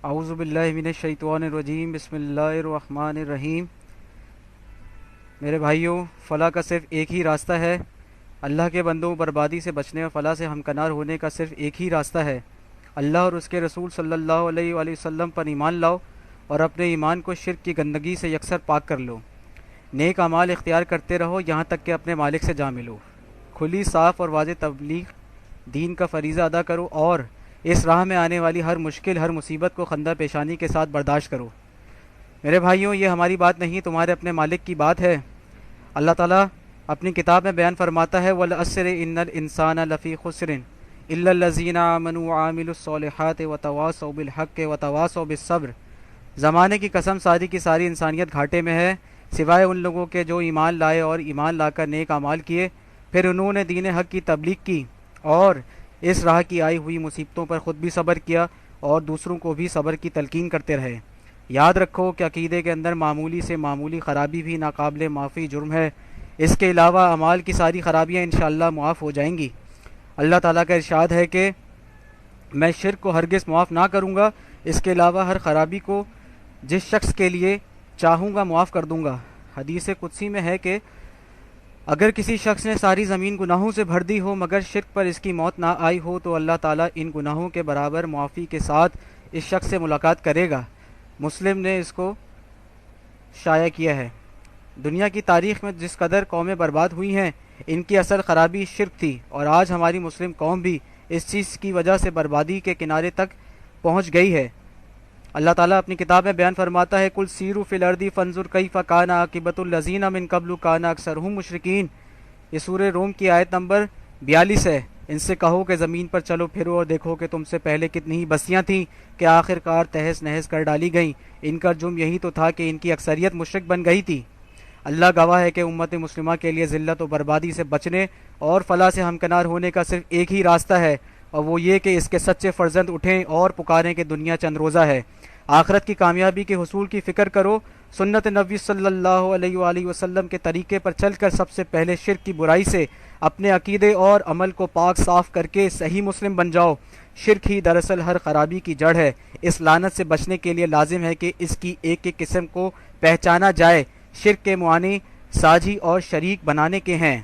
اعوذ باللہ من الشیطان الرجیم بسم اللہ الرحمن الرحیم۔ میرے بھائیوں، فلاح کا صرف ایک ہی راستہ ہے۔ اللہ کے بندوں، بربادی سے بچنے اور فلاح سے ہمکنار ہونے کا صرف ایک ہی راستہ ہے۔ اللہ اور اس کے رسول صلی اللہ علیہ وآلہ وسلم پر ایمان لاؤ اور اپنے ایمان کو شرک کی گندگی سے یکسر پاک کر لو۔ نیک اعمال اختیار کرتے رہو یہاں تک کہ اپنے مالک سے جا ملو۔ کھلی، صاف اور واضح تبلیغ دین کا فریضہ ادا کرو اور اس راہ میں آنے والی ہر مشکل، ہر مصیبت کو خندہ پیشانی کے ساتھ برداشت کرو۔ میرے بھائیوں، یہ ہماری بات نہیں، تمہارے اپنے مالک کی بات ہے۔ اللہ تعالیٰ اپنی کتاب میں بیان فرماتا ہے وَالْعَصْرِ إِنَّ الْإِنسَانَ لَفِي خُسْرٍ إِلَّا الَّذِينَ آمَنُوا وَعَمِلُوا الصَّالِحَاتِ وَتَوَاصَوْا بِالْحَقِّ وَتَوَاصَوْا بِالصَّبْرِ۔ زمانے کی قسم، ساری کی ساری انسانیت گھاٹے میں ہے سوائے ان لوگوں کے جو ایمان لائے اور ایمان لا کر نیک اعمال کیے، پھر انہوں نے دین حق کی تبلیغ کی اور اس راہ کی آئی ہوئی مصیبتوں پر خود بھی صبر کیا اور دوسروں کو بھی صبر کی تلقین کرتے رہے۔ یاد رکھو کہ عقیدے کے اندر معمولی سے معمولی خرابی بھی ناقابل معافی جرم ہے۔ اس کے علاوہ اعمال کی ساری خرابیاں انشاءاللہ معاف ہو جائیں گی۔ اللہ تعالیٰ کا ارشاد ہے کہ میں شرک کو ہرگز معاف نہ کروں گا، اس کے علاوہ ہر خرابی کو جس شخص کے لیے چاہوں گا معاف کر دوں گا۔ حدیث قدسی میں ہے کہ اگر کسی شخص نے ساری زمین گناہوں سے بھر دی ہو مگر شرک پر اس کی موت نہ آئی ہو تو اللہ تعالیٰ ان گناہوں کے برابر معافی کے ساتھ اس شخص سے ملاقات کرے گا۔ مسلم نے اس کو شائع کیا ہے۔ دنیا کی تاریخ میں جس قدر قومیں برباد ہوئی ہیں، ان کی اصل خرابی شرک تھی، اور آج ہماری مسلم قوم بھی اس چیز کی وجہ سے بربادی کے کنارے تک پہنچ گئی ہے۔ اللہ تعالیٰ اپنی کتاب میں بیان فرماتا ہے قُلْ سِیرُوا فِی الْأَرْضِ فَانظُرْ کَیْفَ کَانَ عَاقِبَةُ الَّذِینَ مِن قَبْلُ کَانَ أَکْثَرُھم مُشْرِکِین۔ یہ سورہ روم کی آیت نمبر 42 ہے۔ ان سے کہو کہ زمین پر چلو پھرو اور دیکھو کہ تم سے پہلے کتنی ہی بستیاں تھیں کہ آخر کار تہس نہس کر ڈالی گئیں۔ ان کا جرم یہی تو تھا کہ ان کی اکثریت مشرک بن گئی تھی۔ اللہ گواہ ہے کہ امت مسلمہ کے لیے ذلت و بربادی سے بچنے اور فلاح سے ہمکنار ہونے کا صرف ایک ہی راستہ ہے، اور وہ یہ کہ اس کے سچے فرزند اٹھیں اور پکاریں کہ دنیا چند روزہ ہے۔ آخرت کی کامیابی کے حصول کی فکر کرو۔ سنت نبی صلی اللہ علیہ وآلہ وسلم کے طریقے پر چل کر سب سے پہلے شرک کی برائی سے اپنے عقیدے اور عمل کو پاک صاف کر کے صحیح مسلم بن جاؤ۔ شرک ہی دراصل ہر خرابی کی جڑ ہے۔ اس لعنت سے بچنے کے لیے لازم ہے کہ اس کی ایک ایک قسم کو پہچانا جائے۔ شرک کے معانی ساجی اور شریک بنانے کے ہیں۔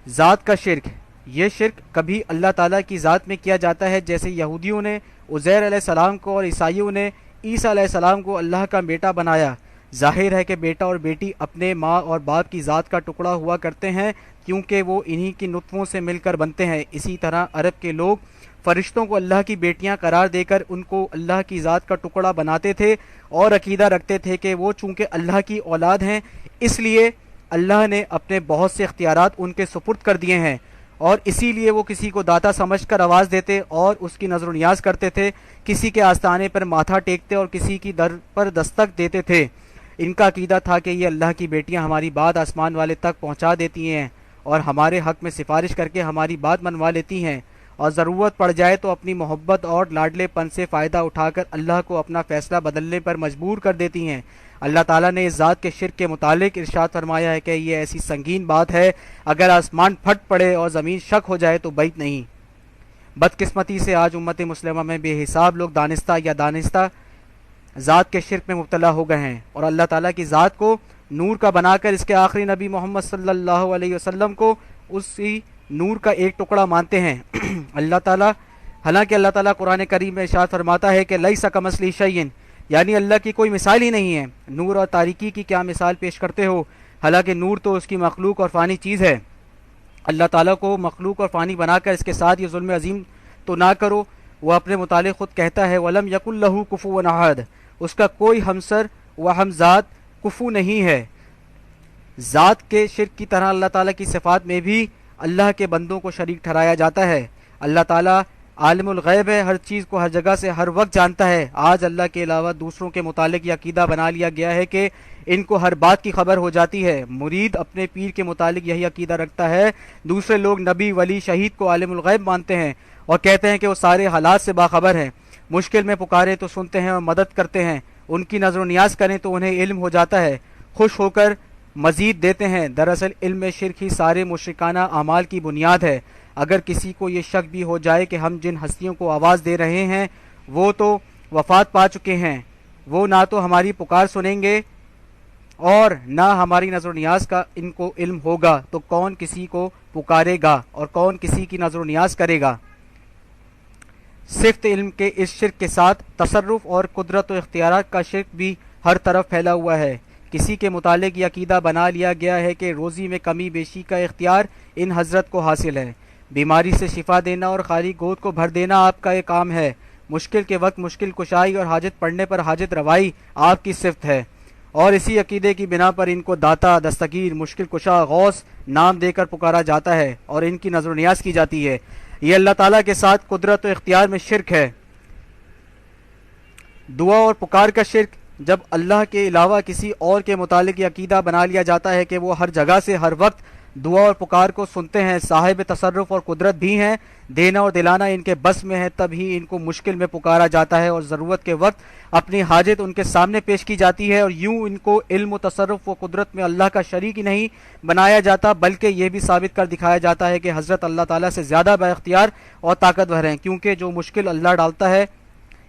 ذات کا شرک، یہ شرک کبھی اللہ تعالیٰ کی ذات میں کیا جاتا ہے، جیسے یہودیوں نے عزیر علیہ السلام کو اور عیسائیوں نے عیسیٰ علیہ السلام کو اللہ کا بیٹا بنایا۔ ظاہر ہے کہ بیٹا اور بیٹی اپنے ماں اور باپ کی ذات کا ٹکڑا ہوا کرتے ہیں، کیونکہ وہ انہی کی نطفوں سے مل کر بنتے ہیں۔ اسی طرح عرب کے لوگ فرشتوں کو اللہ کی بیٹیاں قرار دے کر ان کو اللہ کی ذات کا ٹکڑا بناتے تھے اور عقیدہ رکھتے تھے کہ وہ چونکہ اللہ کی اولاد ہیں، اس لیے اللہ نے اپنے بہت سے اختیارات ان کے سپرد کر دیے ہیں، اور اسی لیے وہ کسی کو داتا سمجھ کر آواز دیتے اور اس کی نظر و نیاز کرتے تھے، کسی کے آستانے پر ماتھا ٹیکتے اور کسی کی در پر دستک دیتے تھے۔ ان کا عقیدہ تھا کہ یہ اللہ کی بیٹیاں ہماری بات آسمان والے تک پہنچا دیتی ہیں اور ہمارے حق میں سفارش کر کے ہماری بات منوا لیتی ہیں، اور ضرورت پڑ جائے تو اپنی محبت اور لاڈلے پن سے فائدہ اٹھا کر اللہ کو اپنا فیصلہ بدلنے پر مجبور کر دیتی ہیں۔ اللہ تعالیٰ نے اس ذات کے شرک کے متعلق ارشاد فرمایا ہے کہ یہ ایسی سنگین بات ہے، اگر آسمان پھٹ پڑے اور زمین شک ہو جائے تو بعید نہیں۔ بدقسمتی سے آج امت مسلمہ میں بے حساب لوگ دانستہ یا دانستہ ذات کے شرک میں مبتلا ہو گئے ہیں، اور اللہ تعالیٰ کی ذات کو نور کا بنا کر اس کے آخری نبی محمد صلی اللہ علیہ وسلم کو اسی نور کا ایک ٹکڑا مانتے ہیں۔ حالانکہ اللہ تعالیٰ قرآن کریم میں ارشاد فرماتا ہے کہ لیس کمثلہ شیء، یعنی اللہ کی کوئی مثال ہی نہیں ہے۔ نور اور تاریکی کی کیا مثال پیش کرتے ہو؟ حالانکہ نور تو اس کی مخلوق اور فانی چیز ہے۔ اللہ تعالیٰ کو مخلوق اور فانی بنا کر اس کے ساتھ یہ ظلم عظیم تو نہ کرو۔ وہ اپنے متعلق خود کہتا ہے وَلَمْ يَكُنْ لَهُ كُفُوًا أَحَدٌ، اس کا کوئی ہمسر و ہمزاد کفو نہیں ہے۔ ذات کے شرک کی طرح اللہ تعالیٰ کی صفات میں بھی اللہ کے بندوں کو شریک ٹھہرایا جاتا ہے۔ اللہ تعالیٰ عالم الغیب ہے، ہر چیز کو ہر جگہ سے ہر وقت جانتا ہے۔ آج اللہ کے علاوہ دوسروں کے متعلق یہ عقیدہ بنا لیا گیا ہے کہ ان کو ہر بات کی خبر ہو جاتی ہے۔ مرید اپنے پیر کے متعلق یہی عقیدہ رکھتا ہے۔ دوسرے لوگ نبی، ولی، شہید کو عالم الغیب مانتے ہیں اور کہتے ہیں کہ وہ سارے حالات سے باخبر ہیں۔ مشکل میں پکارے تو سنتے ہیں اور مدد کرتے ہیں، ان کی نظر و نیاز کریں تو انہیں علم ہو جاتا ہے، خوش ہو کر مزید دیتے ہیں۔ دراصل علم شرک ہی سارے مشرکانہ اعمال کی بنیاد ہے۔ اگر کسی کو یہ شک بھی ہو جائے کہ ہم جن ہستیوں کو آواز دے رہے ہیں وہ تو وفات پا چکے ہیں، وہ نہ تو ہماری پکار سنیں گے اور نہ ہماری نظر و نیاز کا ان کو علم ہوگا، تو کون کسی کو پکارے گا اور کون کسی کی نظر و نیاز کرے گا؟ صفت علم کے اس شرک کے ساتھ تصرف اور قدرت و اختیارات کا شرک بھی ہر طرف پھیلا ہوا ہے۔ کسی کے متعلق یہ عقیدہ بنا لیا گیا ہے کہ روزی میں کمی بیشی کا اختیار ان حضرت کو حاصل ہے، بیماری سے شفا دینا اور خالی گود کو بھر دینا آپ کا ایک کام ہے، مشکل کے وقت مشکل کشائی اور حاجت پڑنے پر حاجت روائی آپ کی صفت ہے، اور اسی عقیدے کی بنا پر ان کو داتا، دستگیر، مشکل کشا، غوث نام دے کر پکارا جاتا ہے اور ان کی نظر و نیاز کی جاتی ہے۔ یہ اللہ تعالیٰ کے ساتھ قدرت و اختیار میں شرک ہے۔ دعا اور پکار کا شرک، جب اللہ کے علاوہ کسی اور کے متعلق یہ عقیدہ بنا لیا جاتا ہے کہ وہ ہر جگہ سے ہر وقت دعا اور پکار کو سنتے ہیں، صاحب تصرف اور قدرت بھی ہیں، دینا اور دلانا ان کے بس میں ہے، تب ہی ان کو مشکل میں پکارا جاتا ہے اور ضرورت کے وقت اپنی حاجت ان کے سامنے پیش کی جاتی ہے، اور یوں ان کو علم و تصرف و قدرت میں اللہ کا شریک ہی نہیں بنایا جاتا، بلکہ یہ بھی ثابت کر دکھایا جاتا ہے کہ حضرت اللہ تعالیٰ سے زیادہ با اختیار اور طاقتور ہیں، کیونکہ جو مشکل اللہ ڈالتا ہے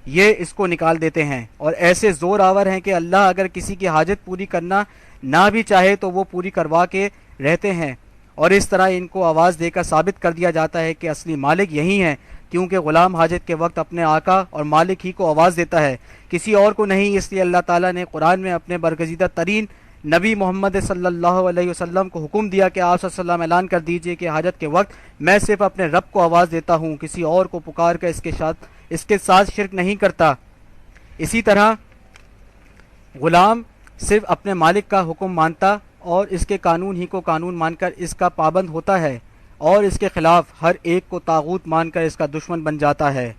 یہ اس کو نکال دیتے ہیں، اور ایسے زور آور ہیں کہ اللہ اگر کسی کی حاجت پوری کرنا نہ بھی چاہے تو وہ پوری کروا کے رہتے ہیں، اور اس طرح ان کو آواز دے کر ثابت کر دیا جاتا ہے کہ اصلی مالک یہی ہیں، کیونکہ غلام حاجت کے وقت اپنے آقا اور مالک ہی کو آواز دیتا ہے، کسی اور کو نہیں۔ اس لیے اللہ تعالیٰ نے قرآن میں اپنے برگزیدہ ترین نبی محمد صلی اللہ علیہ وسلم کو حکم دیا کہ آپ صلی اللہ علیہ وسلم اعلان کر دیجئے کہ حاجت کے وقت میں صرف اپنے رب کو آواز دیتا ہوں، کسی اور کو پکار کر اس کے ساتھ شرک نہیں کرتا۔ اسی طرح غلام صرف اپنے مالک کا حکم مانتا اور اس کے قانون ہی کو قانون مان کر اس کا پابند ہوتا ہے، اور اس کے خلاف ہر ایک کو طاغوت مان کر اس کا دشمن بن جاتا ہے۔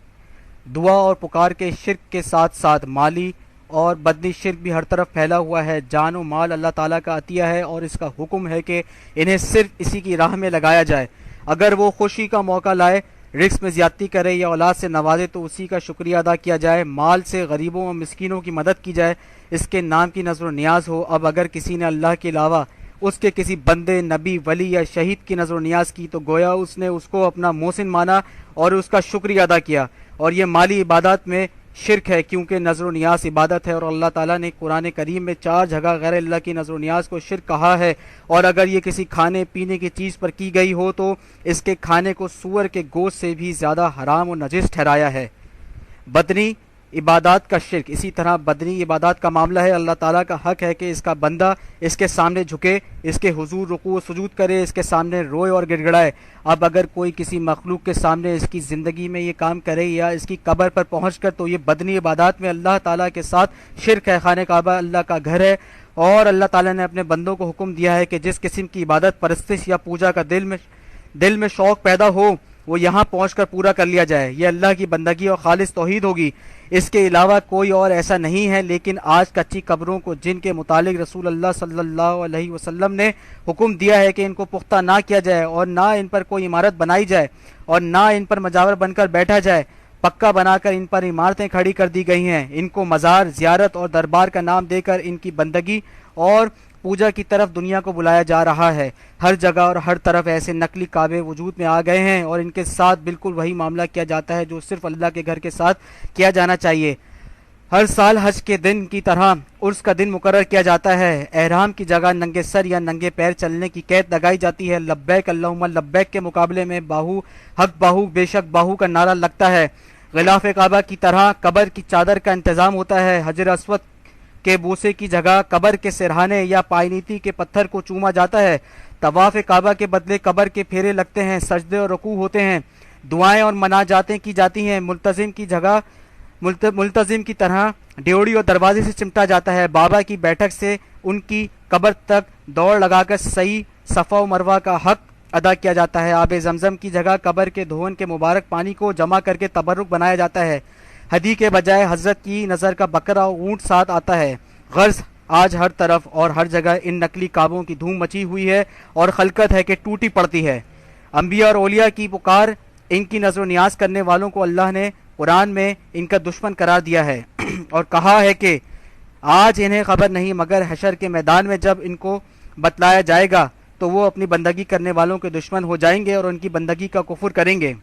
دعا اور پکار کے شرک کے ساتھ ساتھ مالی اور بدنی شرک بھی ہر طرف پھیلا ہوا ہے۔ جان و مال اللہ تعالیٰ کا عطیہ ہے اور اس کا حکم ہے کہ انہیں صرف اسی کی راہ میں لگایا جائے، اگر وہ خوشی کا موقع لائے، رزق میں زیادتی کرے یا اولاد سے نوازے تو اسی کا شکریہ ادا کیا جائے، مال سے غریبوں اور مسکینوں کی مدد کی جائے، اس کے نام کی نظر و نیاز ہو۔ اب اگر کسی نے اللہ کے علاوہ اس کے کسی بندے، نبی، ولی یا شہید کی نظر و نیاز کی تو گویا اس نے اس کو اپنا محسن مانا اور اس کا شکریہ ادا کیا، اور یہ مالی عبادات میں شرک ہے، کیونکہ نظر و نیاز عبادت ہے، اور اللہ تعالیٰ نے قرآن کریم میں 4 جگہ غیر اللہ کی نظر و نیاز کو شرک کہا ہے، اور اگر یہ کسی کھانے پینے کی چیز پر کی گئی ہو تو اس کے کھانے کو سور کے گوشت سے بھی زیادہ حرام و نجس ٹھہرایا ہے۔ بدنی عبادات کا شرک، اسی طرح بدنی عبادات کا معاملہ ہے، اللہ تعالیٰ کا حق ہے کہ اس کا بندہ اس کے سامنے جھکے، اس کے حضور رکوع و سجود کرے، اس کے سامنے روئے اور گڑ گڑائے۔ اب اگر کوئی کسی مخلوق کے سامنے اس کی زندگی میں یہ کام کرے یا اس کی قبر پر پہنچ کر، تو یہ بدنی عبادات میں اللہ تعالیٰ کے ساتھ شرک ہے۔ خانہ کعبہ اللہ کا گھر ہے، اور اللہ تعالیٰ نے اپنے بندوں کو حکم دیا ہے کہ جس قسم کی عبادت، پرستش یا پوجا کا دل میں شوق پیدا ہو وہ یہاں پہنچ کر پورا کر لیا جائے، یہ اللہ کی بندگی اور خالص توحید ہوگی، اس کے علاوہ کوئی اور ایسا نہیں ہے۔ لیکن آج کچی قبروں کو، جن کے متعلق رسول اللہ صلی اللہ علیہ وسلم نے حکم دیا ہے کہ ان کو پختہ نہ کیا جائے اور نہ ان پر کوئی عمارت بنائی جائے اور نہ ان پر مجاور بن کر بیٹھا جائے، پکا بنا کر ان پر عمارتیں کھڑی کر دی گئی ہیں، ان کو مزار، زیارت اور دربار کا نام دے کر ان کی بندگی اور پوجا کی طرف دنیا کو بلایا جا رہا ہے۔ ہر جگہ اور ہر طرف ایسے نقلی کعبے وجود میں آ گئے ہیں، اور ان کے ساتھ بالکل وہی معاملہ کیا جاتا ہے جو صرف اللہ کے گھر کے ساتھ کیا جانا چاہیے۔ ہر سال حج کے دن کی طرح عرس کا دن مقرر کیا جاتا ہے، احرام کی جگہ ننگے سر یا ننگے پیر چلنے کی قید لگائی جاتی ہے، لبیک اللہم لبیک کے مقابلے میں باہو حق باہو بے شک باہو کا نعرہ لگتا ہے، غلاف کعبہ کی طرح قبر کی چادر کا انتظام ہوتا ہے، حجر اسود کے بوسے کی جگہ قبر کے سرہانے یا پائنیتی کے پتھر کو چوما جاتا ہے، طواف کعبہ کے بدلے قبر کے پھیرے لگتے ہیں، سجدے اور رکوع ہوتے ہیں، دعائیں اور مناجاتیں کی جاتی ہیں، ملتزم کی طرح ڈیوڑی اور دروازے سے چمٹا جاتا ہے، بابا کی بیٹھک سے ان کی قبر تک دوڑ لگا کر صحیح صفا و مروہ کا حق ادا کیا جاتا ہے، آب زمزم کی جگہ قبر کے دھون کے مبارک پانی کو جمع کر کے تبرک بنایا جاتا ہے، ہدی کے بجائے حضرت کی نظر کا بکرا اور اونٹ ساتھ آتا ہے۔ غرض آج ہر طرف اور ہر جگہ ان نقلی کعبوں کی دھوم مچی ہوئی ہے اور خلقت ہے کہ ٹوٹی پڑتی ہے۔ انبیاء اور اولیاء کی پکار، ان کی نظر و نیاز کرنے والوں کو اللہ نے قرآن میں ان کا دشمن قرار دیا ہے اور کہا ہے کہ آج انہیں خبر نہیں مگر حشر کے میدان میں جب ان کو بتلایا جائے گا تو وہ اپنی بندگی کرنے والوں کے دشمن ہو جائیں گے اور ان کی بندگی کا کفر کریں گے۔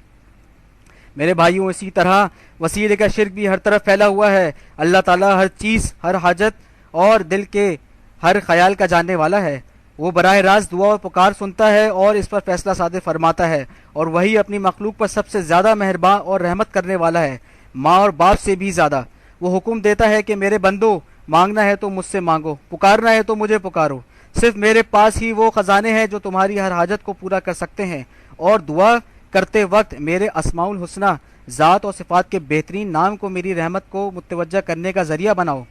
میرے بھائیوں اسی طرح وسیلے کا شرک بھی ہر طرف پھیلا ہوا ہے۔ اللہ تعالیٰ ہر چیز، ہر حاجت اور دل کے ہر خیال کا جاننے والا ہے۔ وہ براہ راست دعا اور پکار سنتا ہے اور اس پر فیصلہ صادر فرماتا ہے، اور وہی اپنی مخلوق پر سب سے زیادہ مہربان اور رحمت کرنے والا ہے، ماں اور باپ سے بھی زیادہ۔ وہ حکم دیتا ہے کہ میرے بندو، مانگنا ہے تو مجھ سے مانگو، پکارنا ہے تو مجھے پکارو، صرف میرے پاس ہی وہ خزانے ہیں جو تمہاری ہر حاجت کو پورا کر سکتے ہیں، اور دعا کرتے وقت میرے اسماء الحسنی، ذات اور صفات کے بہترین نام کو میری رحمت کو متوجہ کرنے کا ذریعہ بناؤ۔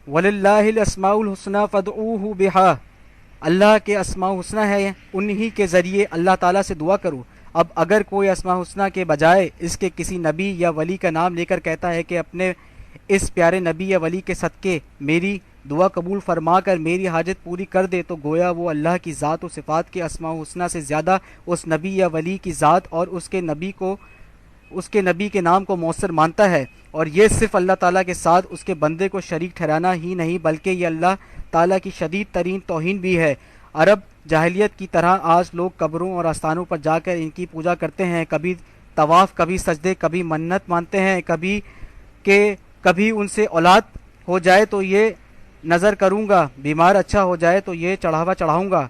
وَلِلَّهِ الْأَسْمَاءُ الْحُسْنَى فَادْعُوهُ بِهَا، اللہ کے اسماء حسنہ ہے، انہی کے ذریعے اللہ تعالیٰ سے دعا کرو۔ اب اگر کوئی اسماء حسنہ کے بجائے اس کے کسی نبی یا ولی کا نام لے کر کہتا ہے کہ اپنے اس پیارے نبی یا ولی کے صدقے میری دعا قبول فرما کر میری حاجت پوری کر دے، تو گویا وہ اللہ کی ذات و صفات کے اسماء حسنہ سے زیادہ اس نبی یا ولی کی ذات اور اس کے نبی کے نام کو مؤثر مانتا ہے، اور یہ صرف اللہ تعالیٰ کے ساتھ اس کے بندے کو شریک ٹھہرانا ہی نہیں بلکہ یہ اللہ تعالیٰ کی شدید ترین توہین بھی ہے۔ عرب جاہلیت کی طرح آج لوگ قبروں اور آستانوں پر جا کر ان کی پوجا کرتے ہیں، کبھی طواف، کبھی سجدے، کبھی منت مانتے ہیں، کبھی ان سے اولاد ہو جائے تو یہ نظر کروں گا، بیمار اچھا ہو جائے تو یہ چڑھاوا چڑھاؤں گا۔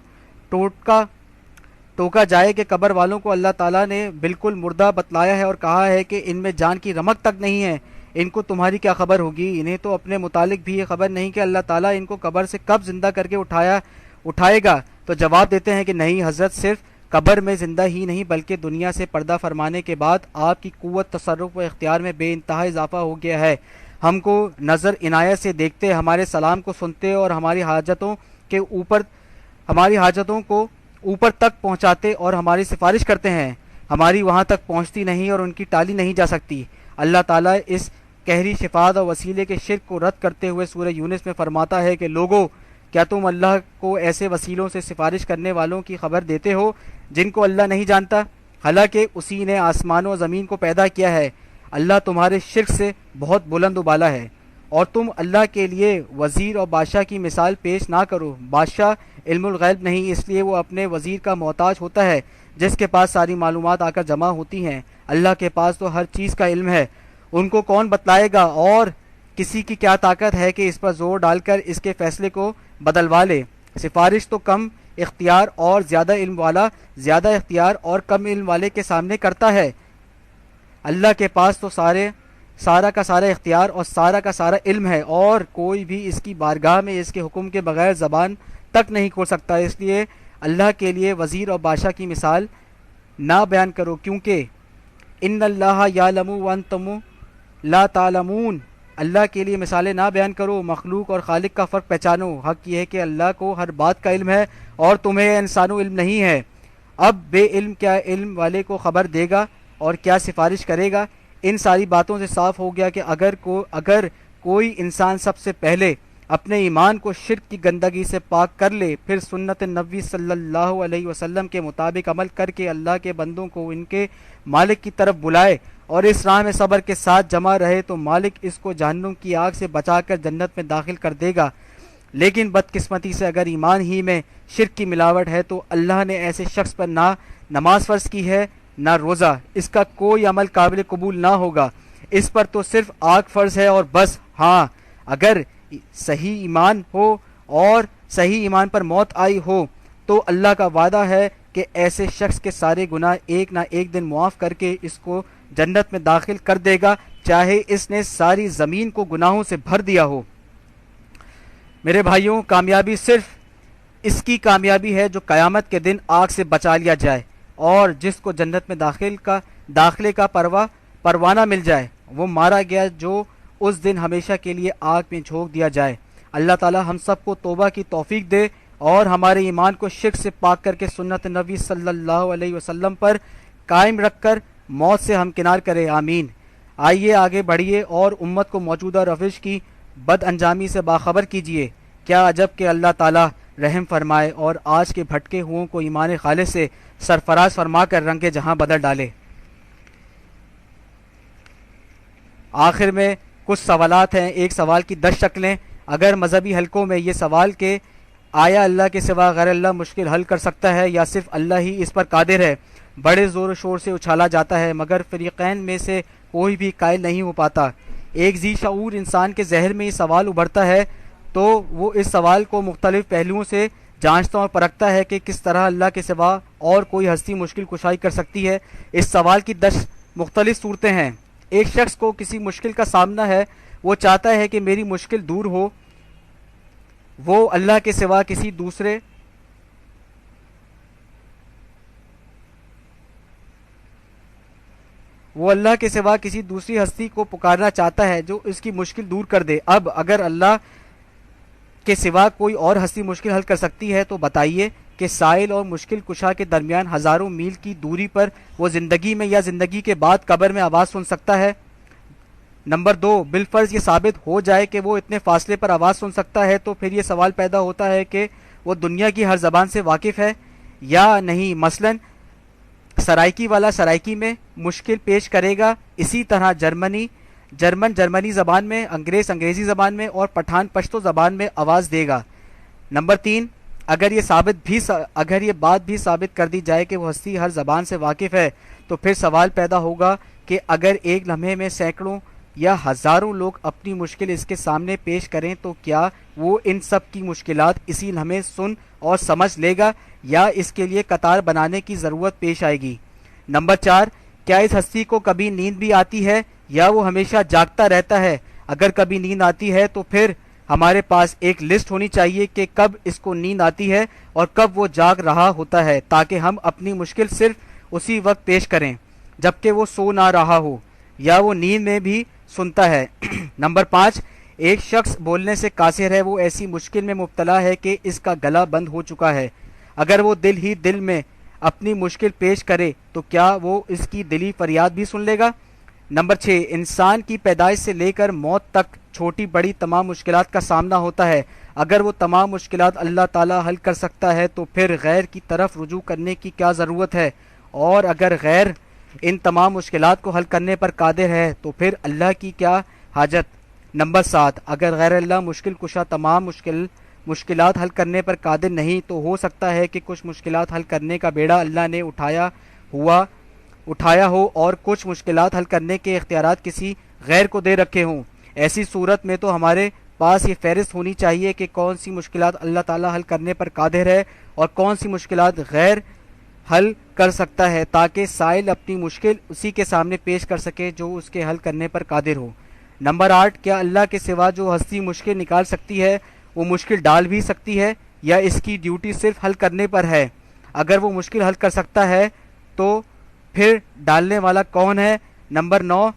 ٹوکا جائے کہ قبر والوں کو اللہ تعالیٰ نے بالکل مردہ بتلایا ہے اور کہا ہے کہ ان میں جان کی رمق تک نہیں ہے، ان کو تمہاری کیا خبر ہوگی؟ انہیں تو اپنے متعلق بھی یہ خبر نہیں کہ اللہ تعالیٰ ان کو قبر سے کب زندہ کر کے اٹھائے گا؟ تو جواب دیتے ہیں کہ نہیں حضرت، صرف قبر میں زندہ ہی نہیں بلکہ دنیا سے پردہ فرمانے کے بعد آپ کی قوت، تصرف و اختیار میں بے انتہا اضافہ ہو گیا ہے۔ ہم کو نظر عنایت سے دیکھتے، ہمارے سلام کو سنتے اور ہماری حاجتوں کو اوپر تک پہنچاتے اور ہماری سفارش کرتے ہیں، ہماری وہاں تک پہنچتی نہیں اور ان کی ٹالی نہیں جا سکتی۔ اللہ تعالیٰ اس قہری شفاعت اور وسیلے کے شرک کو رد کرتے ہوئے سورہ یونس میں فرماتا ہے کہ لوگو، کیا تم اللہ کو ایسے وسیلوں سے سفارش کرنے والوں کی خبر دیتے ہو جن کو اللہ نہیں جانتا، حالانکہ اسی نے آسمان و زمین کو پیدا کیا ہے؟ اللہ تمہارے شرک سے بہت بلند و بالا ہے، اور تم اللہ کے لیے وزیر اور بادشاہ کی مثال پیش نہ کرو۔ بادشاہ علم الغیب نہیں، اس لیے وہ اپنے وزیر کا محتاج ہوتا ہے جس کے پاس ساری معلومات آ کر جمع ہوتی ہیں۔ اللہ کے پاس تو ہر چیز کا علم ہے، ان کو کون بتلائے گا؟ اور کسی کی کیا طاقت ہے کہ اس پر زور ڈال کر اس کے فیصلے کو بدلوا لے؟ سفارش تو کم اختیار اور زیادہ علم والا زیادہ اختیار اور کم علم والے کے سامنے کرتا ہے۔ اللہ کے پاس تو سارا کا سارا اختیار اور سارا کا سارا علم ہے، اور کوئی بھی اس کی بارگاہ میں اس کے حکم کے بغیر زبان تک نہیں کھول سکتا۔ اس لیے اللہ کے لیے وزیر اور بادشاہ کی مثال نہ بیان کرو، کیونکہ ان اللہ یعلم وانتم لا تعلمون، اللہ کے لیے مثالیں نہ بیان کرو، مخلوق اور خالق کا فرق پہچانو۔ حق یہ ہے کہ اللہ کو ہر بات کا علم ہے اور تمہیں انسانوں علم نہیں ہے۔ اب بے علم کیا علم والے کو خبر دے گا اور کیا سفارش کرے گا؟ ان ساری باتوں سے صاف ہو گیا کہ اگر کوئی انسان سب سے پہلے اپنے ایمان کو شرک کی گندگی سے پاک کر لے، پھر سنت نبی صلی اللہ علیہ وسلم کے مطابق عمل کر کے اللہ کے بندوں کو ان کے مالک کی طرف بلائے اور اس راہ میں صبر کے ساتھ جمع رہے، تو مالک اس کو جہنم کی آگ سے بچا کر جنت میں داخل کر دے گا۔ لیکن بدقسمتی سے اگر ایمان ہی میں شرک کی ملاوٹ ہے تو اللہ نے ایسے شخص پر نہ نماز فرض کی ہے نہ روزہ، اس کا کوئی عمل قابل قبول نہ ہوگا، اس پر تو صرف آگ فرض ہے اور بس۔ ہاں، اگر صحیح ایمان ہو اور صحیح ایمان پر موت آئی ہو تو اللہ کا وعدہ ہے کہ ایسے شخص کے سارے گناہ ایک نہ ایک دن معاف کر کے اس کو جنت میں داخل کر دے گا، چاہے اس نے ساری زمین کو گناہوں سے بھر دیا ہو۔ میرے بھائیوں، کامیابی صرف اس کی کامیابی ہے جو قیامت کے دن آگ سے بچا لیا جائے اور جس کو جنت میں داخلے کا پروانہ مل جائے، وہ مارا گیا جو اس دن ہمیشہ کے لیے آگ میں جھونک دیا جائے۔ اللہ تعالی ہم سب کو توبہ کی توفیق دے اور ہمارے ایمان کو شرک سے پاک کر کے سنت نبی صلی اللہ علیہ وسلم پر قائم رکھ کر موت سے ہمکنار کرے، آمین۔ آئیے آگے بڑھیے اور امت کو موجودہ روش کی بد انجامی سے باخبر کیجیے۔ کیا عجب کہ اللہ تعالی رحم فرمائے اور آج کے بھٹکے ہوں کو ایمان خالص سے سرفراز فرما کر رنگ جہاں بدل ڈالے۔ آخر میں کچھ سوالات ہیں، ایک سوال کی 10 شکلیں۔ اگر مذہبی حلقوں میں یہ سوال کہ آیا اللہ کے سوا غیر اللہ مشکل حل کر سکتا ہے یا صرف اللہ ہی اس پر قادر ہے، بڑے زور و شور سے اچھالا جاتا ہے مگر فریقین میں سے کوئی بھی قائل نہیں ہو پاتا۔ ایک ذی شعور انسان کے ذہن میں یہ سوال ابھرتا ہے تو وہ اس سوال کو مختلف پہلوؤں سے جانچتا اور پرکھتا ہے کہ کس طرح اللہ کے سوا اور کوئی ہستی مشکل کشائی کر سکتی ہے۔ اس سوال کی 10 مختلف صورتیں ہیں۔ ایک شخص کو کسی مشکل کا سامنا ہے، وہ چاہتا ہے کہ میری مشکل دور ہو، وہ اللہ کے سوا کسی دوسری ہستی کو پکارنا چاہتا ہے جو اس کی مشکل دور کر دے۔ اب اگر اللہ کے سوا کوئی اور ہستی مشکل حل کر سکتی ہے تو بتائیے کہ سائل اور مشکل کشا کے درمیان ہزاروں میل کی دوری پر وہ زندگی میں یا زندگی کے بعد قبر میں آواز سن سکتا ہے؟ نمبر 2، بالفرض یہ ثابت ہو جائے کہ وہ اتنے فاصلے پر آواز سن سکتا ہے تو پھر یہ سوال پیدا ہوتا ہے کہ وہ دنیا کی ہر زبان سے واقف ہے یا نہیں۔ مثلا سرائکی والا سرائکی میں مشکل پیش کرے گا، اسی طرح جرمنی زبان میں، انگریزی زبان میں اور پٹھان پشتو زبان میں آواز دے گا۔ نمبر 3، اگر یہ بات بھی ثابت کر دی جائے کہ وہ ہستی ہر زبان سے واقف ہے تو پھر سوال پیدا ہوگا کہ اگر ایک لمحے میں سینکڑوں یا ہزاروں لوگ اپنی مشکل اس کے سامنے پیش کریں تو کیا وہ ان سب کی مشکلات اسی لمحے سن اور سمجھ لے گا یا اس کے لیے قطار بنانے کی ضرورت پیش آئے گی؟ نمبر 4، کیا اس ہستی کو کبھی نیند بھی آتی ہے یا وہ ہمیشہ جاگتا رہتا ہے؟ اگر کبھی نیند آتی ہے تو پھر ہمارے پاس ایک لسٹ ہونی چاہیے کہ کب اس کو نیند آتی ہے اور کب وہ جاگ رہا ہوتا ہے تاکہ ہم اپنی مشکل صرف اسی وقت پیش کریں جبکہ وہ سو نہ رہا ہو یا وہ نیند میں بھی سنتا ہے۔ نمبر 5، ایک شخص بولنے سے قاصر ہے، وہ ایسی مشکل میں مبتلا ہے کہ اس کا گلا بند ہو چکا ہے، اگر وہ دل ہی دل میں اپنی مشکل پیش کرے تو کیا وہ اس کی دلی فریاد بھی سن لے گا؟ نمبر 6، انسان کی پیدائش سے لے کر موت تک چھوٹی بڑی تمام مشکلات کا سامنا ہوتا ہے، اگر وہ تمام مشکلات اللہ تعالی حل کر سکتا ہے تو پھر غیر کی طرف رجوع کرنے کی کیا ضرورت ہے؟ اور اگر غیر ان تمام مشکلات کو حل کرنے پر قادر ہے تو پھر اللہ کی کیا حاجت؟ نمبر 7، اگر غیر اللہ مشکل کشا تمام مشکلات حل کرنے پر قادر نہیں تو ہو سکتا ہے کہ کچھ مشکلات حل کرنے کا بیڑا اللہ نے اٹھایا ہو اور کچھ مشکلات حل کرنے کے اختیارات کسی غیر کو دے رکھے ہوں۔ ایسی صورت میں تو ہمارے پاس یہ فہرست ہونی چاہیے کہ کون سی مشکلات اللہ تعالی حل کرنے پر قادر ہے اور کون سی مشکلات غیر حل کر سکتا ہے تاکہ سائل اپنی مشکل اسی کے سامنے پیش کر سکے جو اس کے حل کرنے پر قادر ہو۔ نمبر 8، کیا اللہ کے سوا جو ہستی مشکل نکال سکتی ہے وہ مشکل ڈال بھی سکتی ہے یا اس کی ڈیوٹی صرف حل کرنے پر ہے؟ اگر وہ مشکل حل کر سکتا ہے تو پھر ڈالنے والا کون ہے؟ نمبر 9،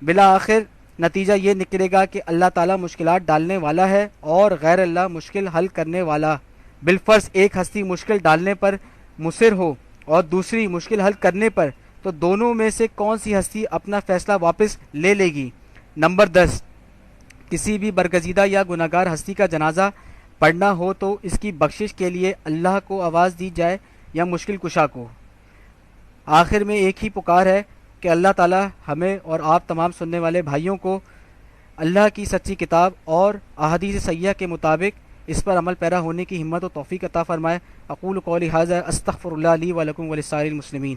بالآخر نتیجہ یہ نکلے گا کہ اللہ تعالیٰ مشکلات ڈالنے والا ہے اور غیر اللہ مشکل حل کرنے والا۔ بالفرض ایک ہستی مشکل ڈالنے پر مصر ہو اور دوسری مشکل حل کرنے پر، تو دونوں میں سے کون سی ہستی اپنا فیصلہ واپس لے لے گی؟ نمبر 10، کسی بھی برگزیدہ یا گناہگار ہستی کا جنازہ پڑھنا ہو تو اس کی بخشش کے لیے اللہ کو آواز دی جائے یا مشکل کشا کو؟ آخر میں ایک ہی پکار ہے کہ اللہ تعالی ہمیں اور آپ تمام سننے والے بھائیوں کو اللہ کی سچی کتاب اور احادیث صحیحہ کے مطابق اس پر عمل پیرا ہونے کی ہمت و توفیق عطا فرمائے۔ اقول قولی ھذا استغفر اللہ لی ولکم ولسائر المسلمین۔